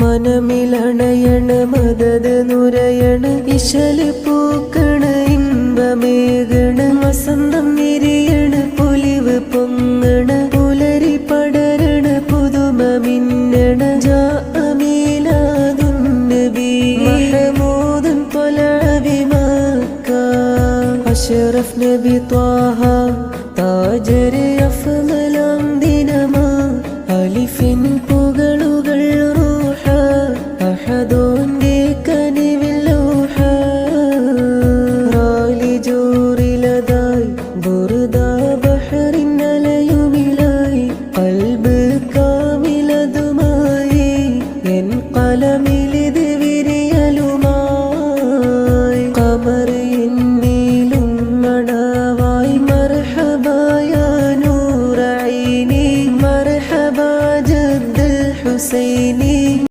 മനമിലണയണ മദത് നുരയണ ഇശല് പൂക്കണ ഇൻപമേകണ വസന്തം വിരിയണ പൊലിവ് പൊങ്ങണ പുലരി പടരണ പുതുമ മിന്നണ ജാഅമീലാദുൻ നബി മഹമൂദുൻ ത്വലഅ ബിമക്ക അശ്റഫ് നബി ത്വാഹ